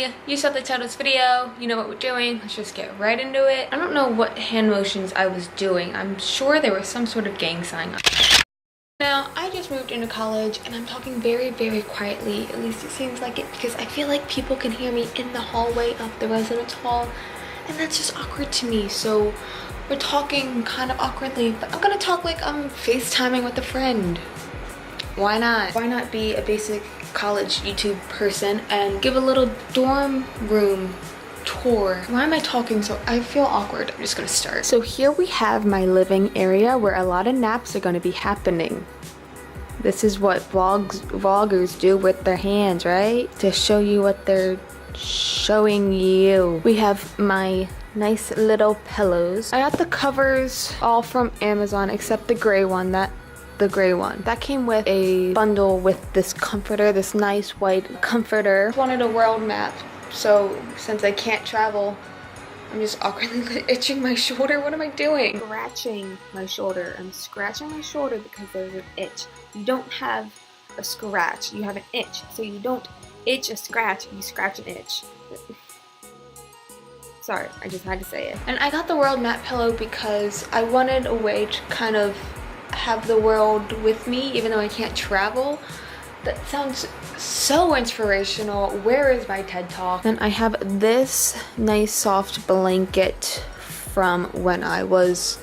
Alrighty, you saw the title of this video, you know what we're doing, let's just get right into it. I don't know what hand motions I was doing. I'm sure there was some sort of gang sign. Now, I just moved into college and I'm talking very, very quietly, at least it seems like it, because I feel like people can hear me in the hallway of the residence hall, and that's just awkward to me. So we're talking kind of awkwardly, but I'm gonna talk like I'm FaceTiming with a friend. Why not? Why not be a basic college YouTube person and give a little dorm room tour? Why am I talking so? I feel awkward. I'm just gonna start. So here we have my living area where a lot of naps are gonna be happening. This is what vloggers do with their hands, right? To show you what they're showing you. We have my nice little pillows. I got the covers all from Amazon except the gray one. The gray one that came with a bundle with this comforter, this nice white comforter. Wanted a world map, so since I can't travel, I'm just awkwardly itching my shoulder. What am I doing? Scratching my shoulder. I'm scratching my shoulder because there's an itch. You don't have a scratch, you have an itch. So you don't itch a scratch, you scratch an itch. Sorry, I just had to say it. And I got the world map pillow because I wanted a way to kind of have the world with me even though I can't travel. That sounds so inspirational. Where is my TED Talk? Then I have this nice soft blanket from when I was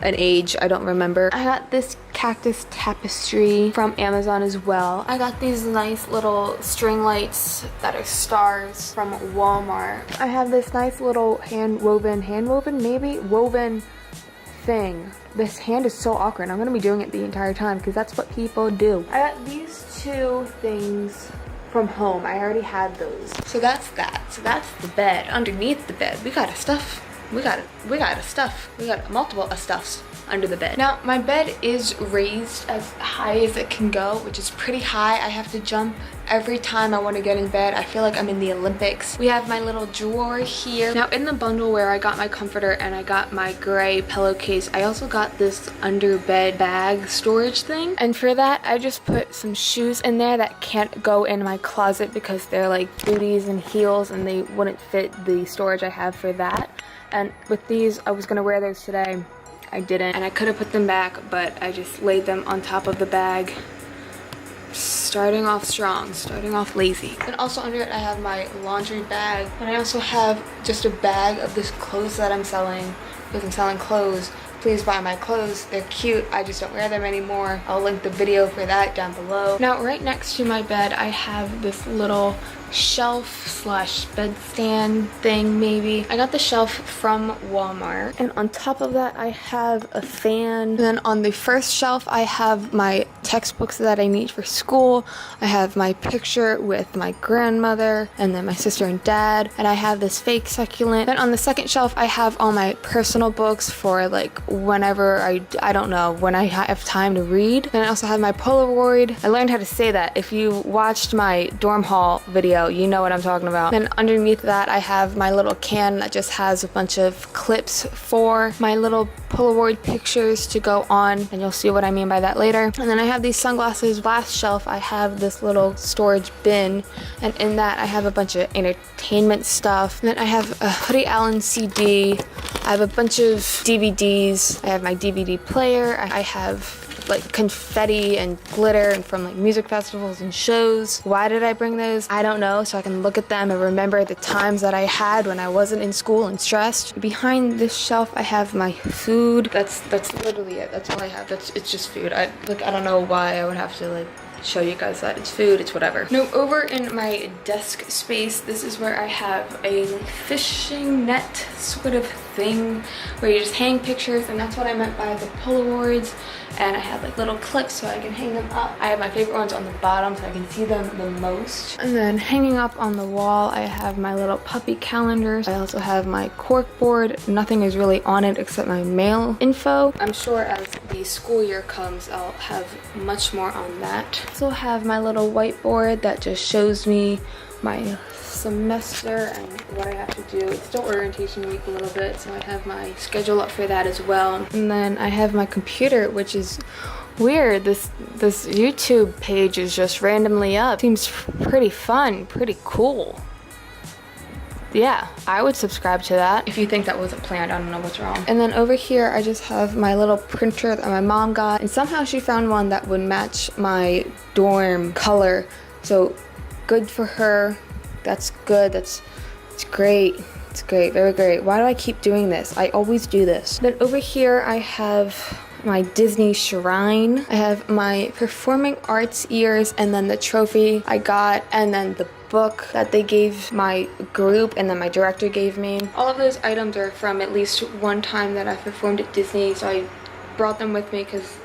an age I don't remember. I got this cactus tapestry from Amazon as well. I got these nice little string lights that are stars from Walmart. I have this nice little hand woven thing. This hand is so awkward. I'm gonna be doing it the entire time because that's what people do. I got these two things from home. I already had those. So that's that. So that's the bed. Underneath the bed, we got multiple stuffs under the bed. Now, my bed is raised as high as it can go, which is pretty high. I have to jump every time I want to get in bed. I feel like I'm in the Olympics. We have my little drawer here. Now, in the bundle where I got my comforter and I got my gray pillowcase, I also got this under bed bag storage thing. And for that, I just put some shoes in there that can't go in my closet because they're like booties and heels and they wouldn't fit the storage I have for that. And with these, I was gonna wear those today. I didn't, and I could have put them back, but I just laid them on top of the bag. Starting off strong, starting off lazy. And also under it, I have my laundry bag. And I also have just a bag of this clothes that I'm selling, because I'm selling clothes. Please buy my clothes. They're cute. I just don't wear them anymore. I'll link the video for that down below. Now, right next to my bed, I have this little shelf slash bedstand thing maybe. I got the shelf from Walmart, and on top of that I have a fan. And then on the first shelf I have my textbooks that I need for school. I have my picture with my grandmother and then my sister and dad, and I have this fake succulent. Then on the second shelf I have all my personal books for like whenever I don't know, when I have time to read. Then I also have my Polaroid. I learned how to say that. If you watched my dorm hall video, you know what I'm talking about. Then underneath that I have my little can that just has a bunch of clips for my little Polaroid pictures to go on, and you'll see what I mean by that later. And then I have these sunglasses. Last shelf I have this little storage bin, and in that I have a bunch of entertainment stuff. And then I have a Woody Allen CD. I have a bunch of DVDs. I have my DVD player. I have like confetti and glitter and from like music festivals and shows. Why did I bring those? I don't know, so I can look at them and remember the times that I had when I wasn't in school and stressed. Behind this shelf I have my food. That's literally it. That's all I have. It's just food. I don't know why I would have to like show you guys that. It's food, it's whatever. Now over in my desk space, this is where I have a fishing net sort of thing where you just hang pictures, and that's what I meant by the Polaroids. And I have like little clips so I can hang them up. I have my favorite ones on the bottom so I can see them the most. And then hanging up on the wall I have my little puppy calendars. I also have my cork board. Nothing is really on it except my mail info. I'm sure as the school year comes I'll have much more on that. I also have my little whiteboard that just shows me my semester and what I have to do. It's still orientation week a little bit, so I have my schedule up for that as well. And then I have my computer, which is Weird, this YouTube page is just randomly up. Seems pretty fun, pretty cool. Yeah, I would subscribe to that. If you think that wasn't planned, I don't know what's wrong. And then over here, I just have my little printer that my mom got. And somehow she found one that would match my dorm color. So good for her. That's good. It's great. It's great, very great. Why do I keep doing this? I always do this. Then over here, I have my Disney shrine. I have my performing arts ears and then the trophy I got and then the book that they gave my group and then my director gave me. All of those items are from at least one time that I've performed at Disney, so I brought them with me because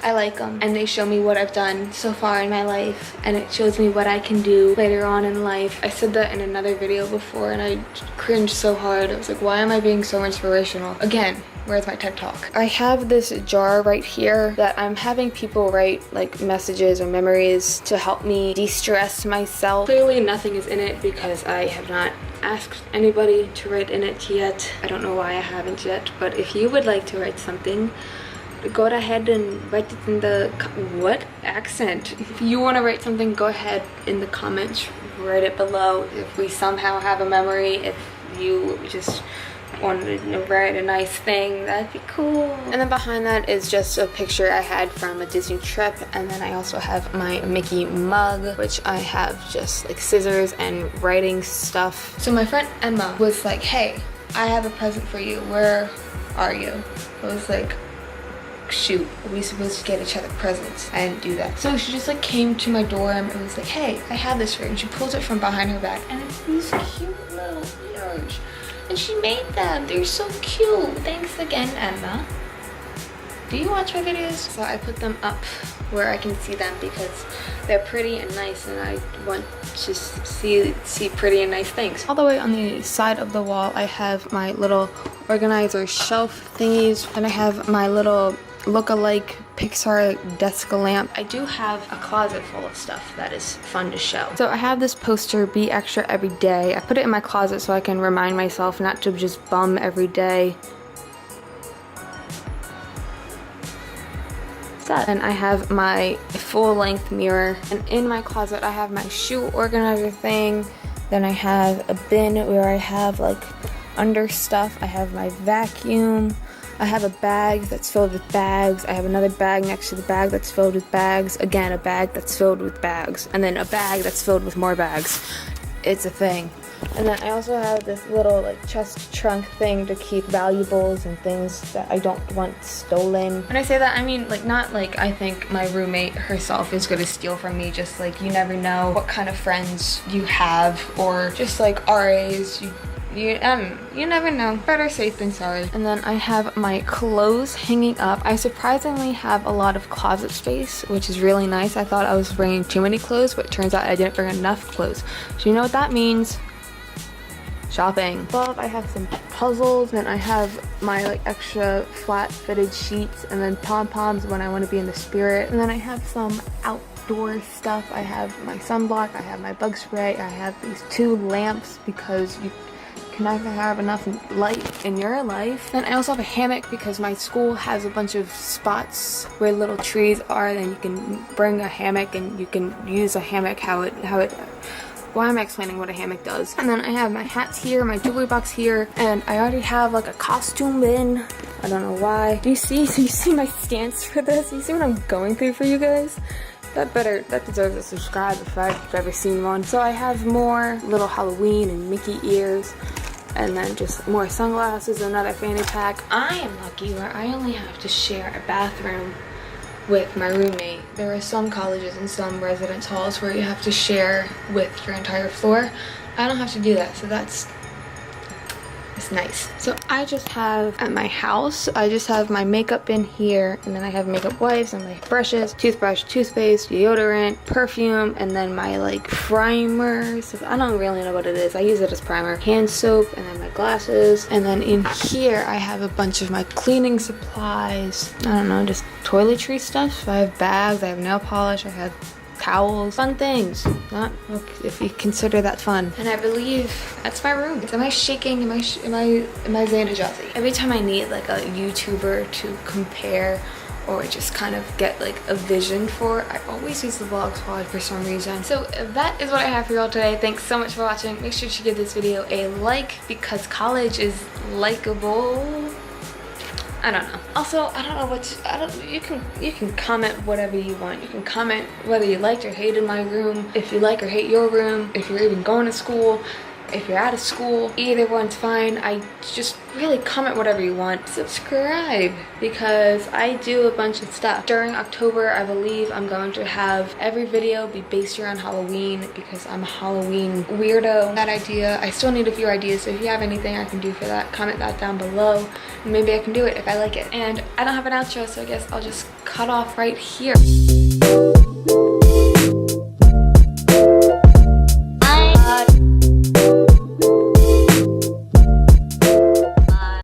I like them and they show me what I've done so far in my life and it shows me what I can do later on in life. I said that in another video before and I cringed so hard. I was like, why am I being so inspirational? Again, where's my TED Talk? I have this jar right here that I'm having people write like messages or memories to help me de-stress myself. Clearly nothing is in it because I have not asked anybody to write in it yet. I don't know why I haven't yet, but if you would like to write something, go ahead and write it in the what accent. If you want to write something, go ahead in the comments, write it below. If we somehow have a memory, if you just wanted to write a nice thing, that'd be cool. And then behind that is just a picture I had from a Disney trip, and then I also have my Mickey mug, which I have just like scissors and writing stuff. So my friend Emma was like, hey, I have a present for you, where are you? I was like, shoot, are we supposed to get each other presents? I didn't do that. So she just like came to my dorm and was like, hey, I have this for you. And she pulls it from behind her bag and it's these cute little ears. And she made them. They're so cute. Thanks again, Emma. Do you watch my videos? So I put them up where I can see them because they're pretty and nice and I want to see pretty and nice things. All the way on the side of the wall, I have my little organizer shelf thingies and I have my little look-alike Pixar desk lamp. I do have a closet full of stuff that is fun to show. So I have this poster, Be Extra Every Day. I put it in my closet so I can remind myself not to just bum every day. And I have my full-length mirror, and in my closet I have my shoe organizer thing. Then I have a bin where I have like under stuff. I have my vacuum. I have a bag that's filled with bags. I have another bag next to the bag that's filled with bags. Again, a bag that's filled with bags. And then a bag that's filled with more bags. It's a thing. And then I also have this little like chest trunk thing to keep valuables and things that I don't want stolen. When I say that, I mean like not like I think my roommate herself is gonna steal from me, just like you never know what kind of friends you have, or just like RAs, you never know. Better safe than sorry. And then I have my clothes hanging up. I surprisingly have a lot of closet space, which is really nice. I thought I was bringing too many clothes, but it turns out I didn't bring enough clothes. So you know what that means? Shopping. Above I have some puzzles, and I have my like extra flat fitted sheets, and then pom-poms when I want to be in the spirit. And then I have some outdoor stuff. I have my sunblock, I have my bug spray, I have these 2 lamps because you can never have enough light in your life. Then I also have a hammock because my school has a bunch of spots where little trees are, then you can bring a hammock and you can use a hammock why am I explaining what a hammock does? And then I have my hats here, my jewelry box here, and I already have like a costume bin. I don't know why. Do you see my stance for this? You see what I'm going through for you guys? That deserves a subscribe if I've ever seen one. So I have more little Halloween and Mickey ears, and then just more sunglasses, another fanny pack. I am lucky where I only have to share a bathroom with my roommate. There are some colleges and some residence halls where you have to share with your entire floor. I don't have to do that, so it's nice. So I just have at my house, I just have my makeup in here, and then I have makeup wipes and my brushes, toothbrush, toothpaste, deodorant, perfume, and then my like primer. So I don't really know what it is. I use it as primer. Hand soap, and then my glasses. And then in here I have a bunch of my cleaning supplies. I don't know, just toiletry stuff. I have bags, I have nail polish, I have towels, fun things. Not if you consider that fun. And I believe that's my room. Am I shaking? Am I Xanajazzy? Every time I need like a YouTuber to compare or just kind of get like a vision for. I always use the vlog squad for some reason. So that is what I have for y'all today. Thanks so much for watching. Make sure to give this video a like because college is likable. I don't know. Also, I don't know what you can comment whatever you want. You can comment whether you liked or hated my room, if you like or hate your room, if you're even going to school, if you're out of school. Either one's fine. I just really comment whatever you want. Subscribe because I do a bunch of stuff. During October, I believe I'm going to have every video be based around Halloween because I'm a Halloween weirdo. That idea, I still need a few ideas, so if you have anything I can do for that, comment that down below. Maybe I can do it if I like it. And I don't have an outro, so I guess I'll just cut off right here.